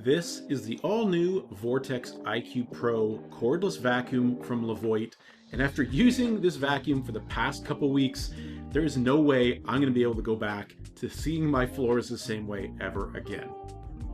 This is the all-new VortexIQ Pro cordless vacuum from Levoit, and after using this vacuum for the past couple weeks, there is no way I'm going to be able to go back to seeing my floors the same way ever again.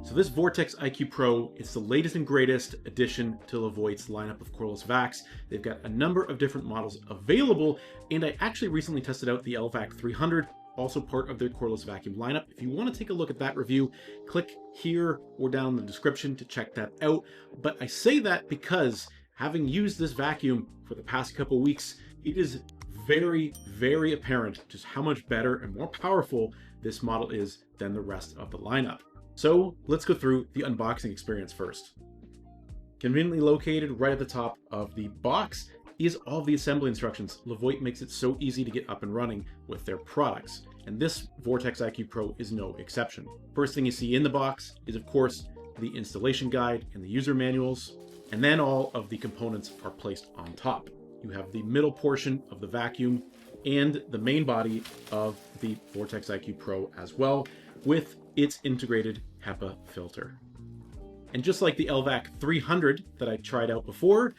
So this VortexIQ Pro is the latest and greatest addition to Levoit's lineup of cordless vacs. They've got a number of different models available, and I actually recently tested out the LVAC 300, also part of their cordless vacuum lineup. If you want to take a look at that review, click here or down in the description to check that out. But I say that because having used this vacuum for the past couple weeks, it is very, very apparent just how much better and more powerful this model is than the rest of the lineup. So let's go through the unboxing experience first. Conveniently located right at the top of the box is all the assembly instructions. Levoit makes it so easy to get up and running with their products, and this VortexIQ Pro is no exception. First thing you see in the box is, of course, the installation guide and the user manuals, and then all of the components are placed on top. You have the middle portion of the vacuum and the main body of the VortexIQ Pro as well, with its integrated HEPA filter. And just like the LVAC 300 that I tried out before,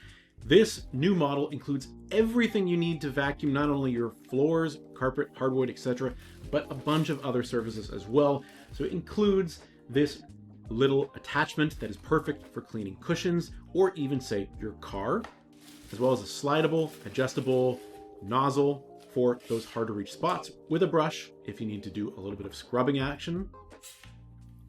this new model includes everything you need to vacuum not only your floors, carpet, hardwood, etc., but a bunch of other surfaces as well. So it includes this little attachment that is perfect for cleaning cushions or even, say, your car, as well as a slidable, adjustable nozzle for those hard to reach spots with a brush if you need to do a little bit of scrubbing action.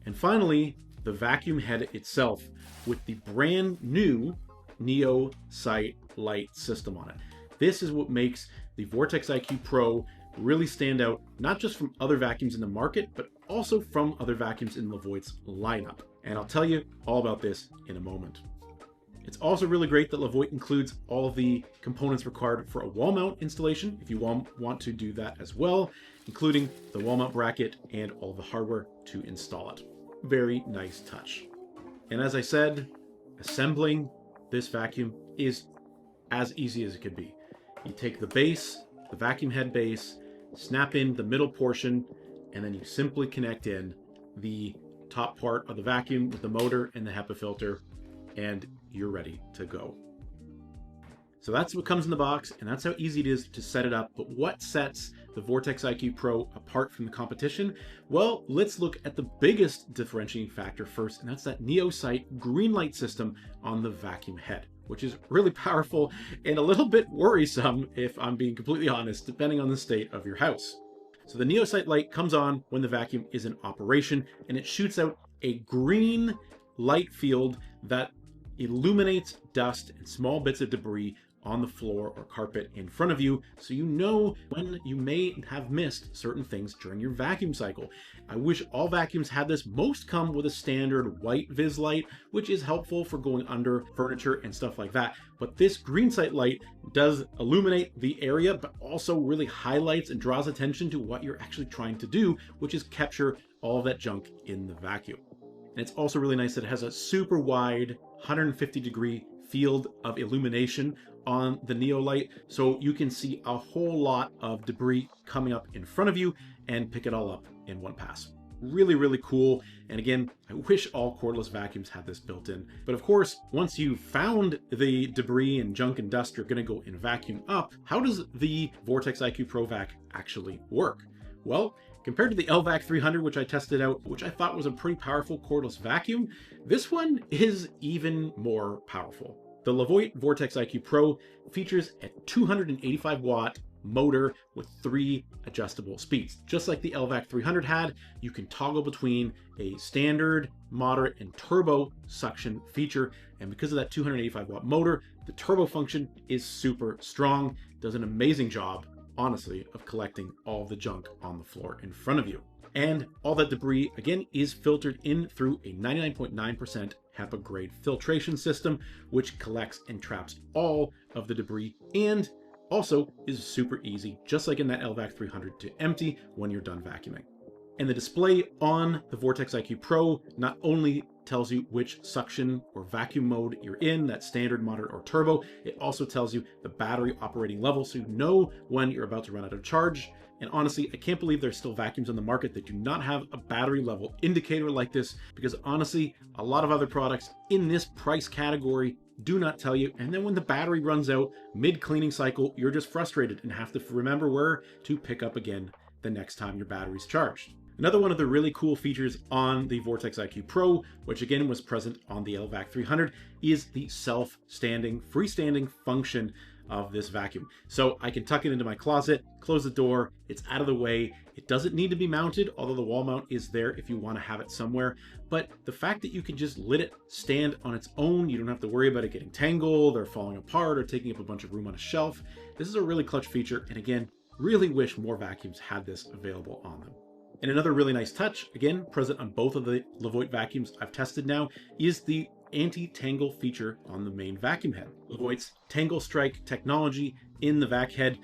And finally, the vacuum head itself with the brand new NeoSight Light system on it. This is what makes the VortexIQ Pro really stand out, not just from other vacuums in the market, but also from other vacuums in Levoit's lineup. And I'll tell you all about this in a moment. It's also really great that Levoit includes all of the components required for a wall mount installation, if you want to do that as well, including the wall mount bracket and all the hardware to install it. Very nice touch. And as I said, assembling this vacuum is as easy as it could be. You take the base, the vacuum head base, snap in the middle portion, and then you simply connect in the top part of the vacuum with the motor and the HEPA filter, and you're ready to go. So that's what comes in the box, and that's how easy it is to set it up. But what sets the VortexIQ Pro apart from the competition? Well, let's look at the biggest differentiating factor first, and that's that NeoSight green light system on the vacuum head, which is really powerful and a little bit worrisome, if I'm being completely honest, depending on the state of your house. So the NeoSight light comes on when the vacuum is in operation, and it shoots out a green light field that illuminates dust and small bits of debris on the floor or carpet in front of you, so you know when you may have missed certain things during your vacuum cycle. I wish all vacuums had this. Most come with a standard white vis light, which is helpful for going under furniture and stuff like that. But this green sight light does illuminate the area, but also really highlights and draws attention to what you're actually trying to do, which is capture all of that junk in the vacuum. And it's also really nice that it has a super wide 150-degree field of illumination on the Neo light, so you can see a whole lot of debris coming up in front of you and pick it all up in one pass. Really, really cool. And again, I wish all cordless vacuums had this built in. But of course, once you've found the debris and junk and dust you're going to go and vacuum up, how does the VortexIQ Pro Vac actually work? Well, compared to the LVAC 300, which I tested out, which I thought was a pretty powerful cordless vacuum, this one is even more powerful. The Levoit VortexIQ Pro features a 285 watt motor with 3 adjustable speeds. Just like the LVAC 300 had, you can toggle between a standard, moderate, and turbo suction feature. And because of that 285 watt motor, the turbo function is super strong, does an amazing job, honestly, of collecting all the junk on the floor in front of you. And all that debris, again, is filtered in through a 99.9% HEPA grade filtration system, which collects and traps all of the debris and also is super easy, just like in that LVAC 300, to empty when you're done vacuuming. And the display on the VortexIQ Pro not only tells you which suction or vacuum mode you're in, that standard, moderate, or turbo, it also tells you the battery operating level so you know when you're about to run out of charge. And honestly, I can't believe there's still vacuums on the market that do not have a battery level indicator like this, because honestly, a lot of other products in this price category do not tell you. And then when the battery runs out mid-cleaning cycle, you're just frustrated and have to remember where to pick up again the next time your battery's charged. Another one of the really cool features on the VortexIQ Pro, which again was present on the LVAC 300, is the self-standing, freestanding function of this vacuum. So I can tuck it into my closet, close the door, it's out of the way. It doesn't need to be mounted, although the wall mount is there if you want to have it somewhere. But the fact that you can just let it stand on its own, you don't have to worry about it getting tangled or falling apart or taking up a bunch of room on a shelf. This is a really clutch feature, and again, really wish more vacuums had this available on them. And another really nice touch, again, present on both of the Levoit vacuums I've tested now, is the anti-tangle feature on the main vacuum head. Levoit's Tangle Strike technology in the vac head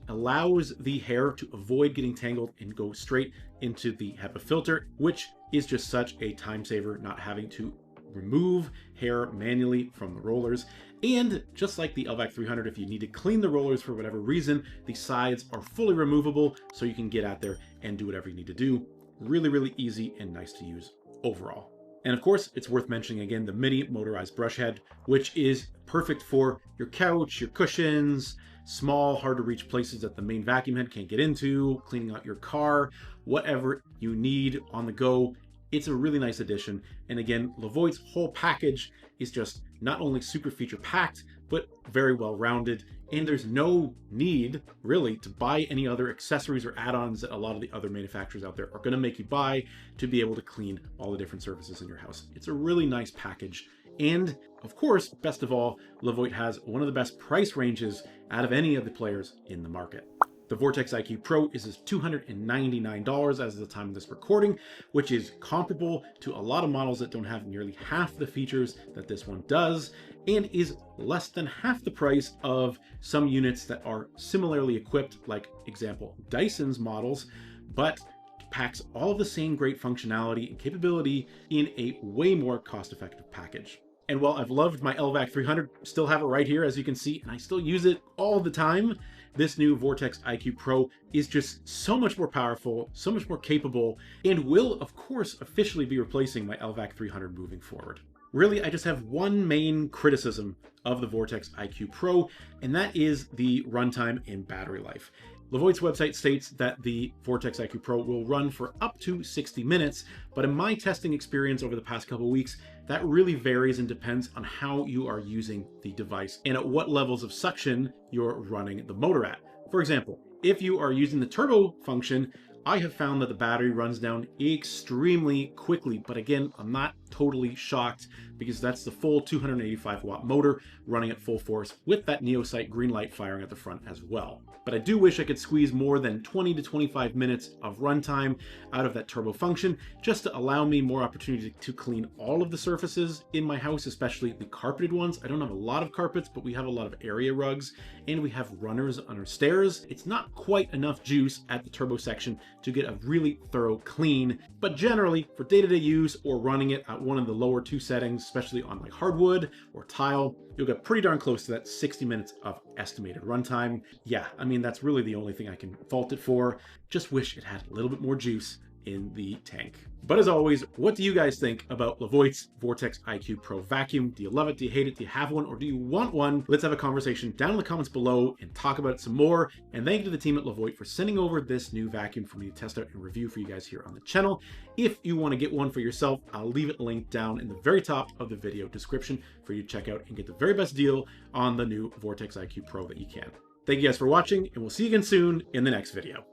allows the hair to avoid getting tangled and go straight into the HEPA filter, which is just such a time saver, not having to remove hair manually from the rollers. And just like the LVAC 300, if you need to clean the rollers for whatever reason, the sides are fully removable, so you can get out there and do whatever you need to do. Really, really easy and nice to use overall. And of course, it's worth mentioning again the mini motorized brush head, which is perfect for your couch, your cushions, small, hard to reach places that the main vacuum head can't get into, cleaning out your car, whatever you need on the go. It's a really nice addition. And again, Levoit's whole package is just not only super feature packed, but very well rounded. And there's no need really to buy any other accessories or add-ons that a lot of the other manufacturers out there are going to make you buy to be able to clean all the different surfaces in your house. It's a really nice package. And of course, best of all, Levoit has one of the best price ranges out of any of the players in the market. The VortexIQ Pro is $299 as of the time of this recording, which is comparable to a lot of models that don't have nearly half the features that this one does, and is less than half the price of some units that are similarly equipped, like example Dyson's models, but packs all of the same great functionality and capability in a way more cost-effective package. And while I've loved my LVAC 300, still have it right here as you can see, and I still use it all the time, this new VortexIQ Pro is just so much more powerful, so much more capable, and will of course officially be replacing my LVAC 300 moving forward. Really, I just have one main criticism of the VortexIQ Pro, and that is the runtime and battery life. Levoit's website states that the VortexIQ Pro will run for up to 60 minutes, but in my testing experience over the past couple of weeks, that really varies and depends on how you are using the device and at what levels of suction you're running the motor at. For example, if you are using the turbo function, I have found that the battery runs down extremely quickly, but again, I'm not totally shocked because that's the full 285 watt motor running at full force with that NeoSight green light firing at the front as well. But I do wish I could squeeze more than 20 to 25 minutes of runtime out of that turbo function just to allow me more opportunity to clean all of the surfaces in my house, especially the carpeted ones. I don't have a lot of carpets, but we have a lot of area rugs and we have runners on our stairs. It's not quite enough juice at the turbo section to get a really thorough clean, but generally for day-to-day use or running it at one of the lower two settings, especially on like hardwood or tile, you'll get pretty darn close to that 60 minutes of estimated runtime. Yeah, I mean, that's really the only thing I can fault it for. Just wish it had a little bit more juice in the tank. But as always, what do you guys think about Levoit's VortexIQ Pro vacuum? Do you love it? Do you hate it? Do you have one? Or do you want one? Let's have a conversation down in the comments below and talk about it some more. And thank you to the team at Levoit for sending over this new vacuum for me to test out and review for you guys here on the channel. If you want to get one for yourself, I'll leave it linked down in the very top of the video description for you to check out and get the very best deal on the new VortexIQ Pro that you can. Thank you guys for watching, and we'll see you again soon in the next video.